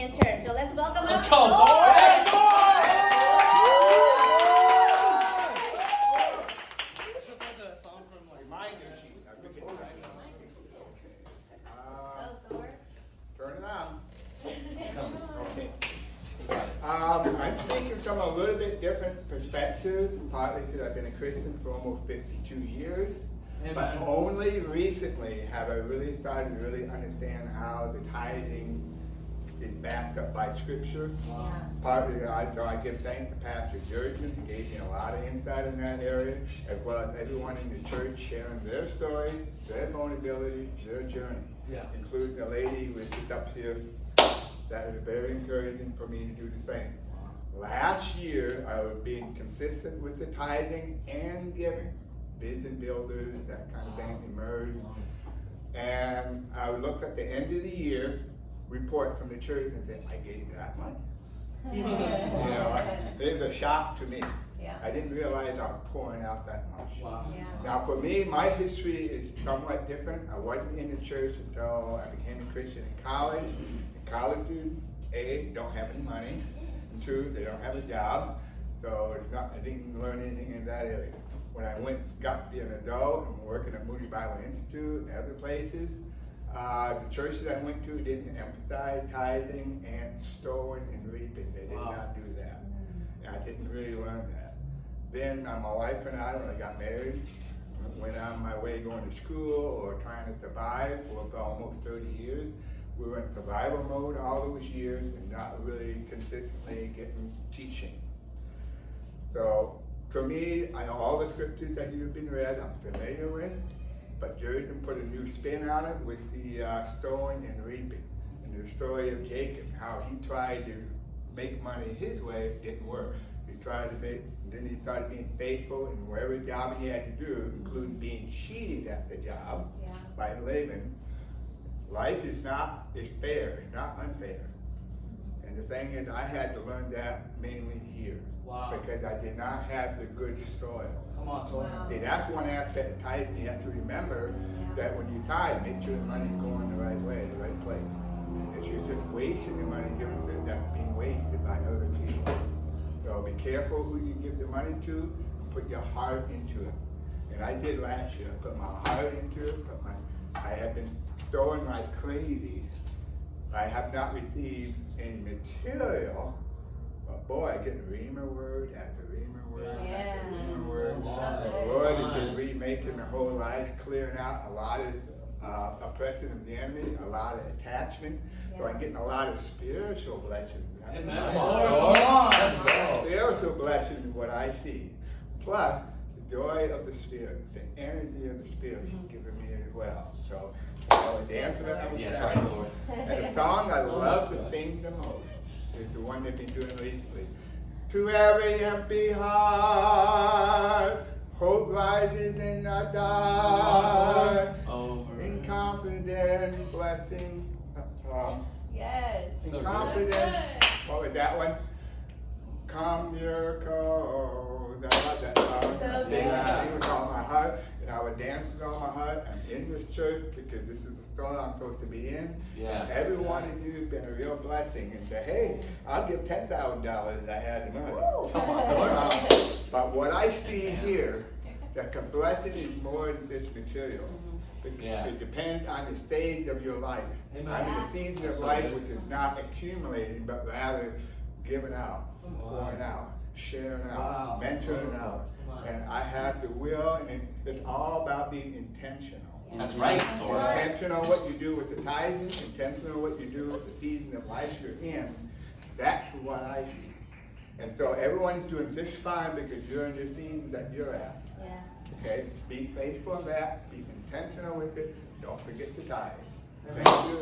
in church. So let's welcome Let's up go, Thor. Thor! Turn it on. Okay. I'm speaking from a little bit different perspective, partly because I've been a Christian for almost 52 years. Amen. But only recently have I really started to really understand how the tithing is backed up by Scripture. Yeah. Partly, so I give thanks to Pastor Jurgen, who gave me a lot of insight in that area, as well as everyone in the church sharing their story, their vulnerability, their journey. Yeah. Including a lady who is just up here. That is very encouraging for me to do the same. Last year, I was being consistent with the tithing and giving. Vision builders, that kind of thing emerged. And I looked at the end of the year report from the church and said, I gave that much? You know, it was a shock to me. Yeah. I didn't realize I was pouring out that much. Wow. Yeah. Now for me, my history is somewhat different. I wasn't in the church until I became a Christian in college. And college students, A, don't have any money, and two, they don't have a job. So it's not, I didn't learn anything in that area. When I got to be an adult and working at Moody Bible Institute and other places, the church that I went to didn't emphasize tithing and sowing and reaping. They did not do that. And I didn't really learn that. Then my wife and I, when I got married, went on my way going to school or trying to survive for almost 30 years. We were in survival mode all those years and not really consistently getting teaching. So for me, I know all the scriptures that you've been read, I'm familiar with, but Jurgen put a new spin on it with the sowing and reaping. And the story of Jacob, how he tried to make money his way, it didn't work. He tried to make, then he started being faithful in whatever job he had to do, including being cheated at the job by Laban. Life is fair, it's not unfair. And the thing is, I had to learn that mainly here. Wow. Because I did not have the good soil. Come on, Thor. See, that's one aspect of tithing. You have to remember that when you tithe, make sure the money's going the right way, the right place. If you're just wasting your money, that's being wasted by other people. So be careful who you give the money to, and put your heart into it. And I did last year. I put my heart into it, I have been sowing like crazy. I have not received any material, but boy, I get Rhema word after Rhema word after Rhema word. The Lord has been remaking the whole life, clearing out a lot of oppression of the enemy, a lot of attachment. So I'm getting a lot of spiritual blessings. Spiritual blessings is what I see. Plus, the joy of the Spirit, the energy of the Spirit He's given me as well. So I was dancing and I was dancing. Lord. And the song I love to sing the most is the one they've been doing recently. To every empty heart, hope rises in the dark. In confidence, blessing. Yes. In confidence. What was that one? Come miracles. I love that song. So I sing with all my heart, and I would dance with all my heart. I'm in this church because this is the store I'm supposed to be in. Yeah. Every one of you has been a real blessing, and say, hey, I'll give $10,000 I had the money. But what I see here, that the blessing is more than this material. It depends on the stage of your life. Amen. I'm in a season of life which is not accumulating, but rather giving out, pouring out, sharing out, mentoring out. And I have the will, and it's all about being intentional. That's right, Thor. Intentional what you do with the tithing, intentional what you do with the season of life you're in. That's what I see. And so everyone's doing just fine because you're in the season that you're at. Okay? Be faithful in that. Be intentional with it. Don't forget to tithe. Thank you.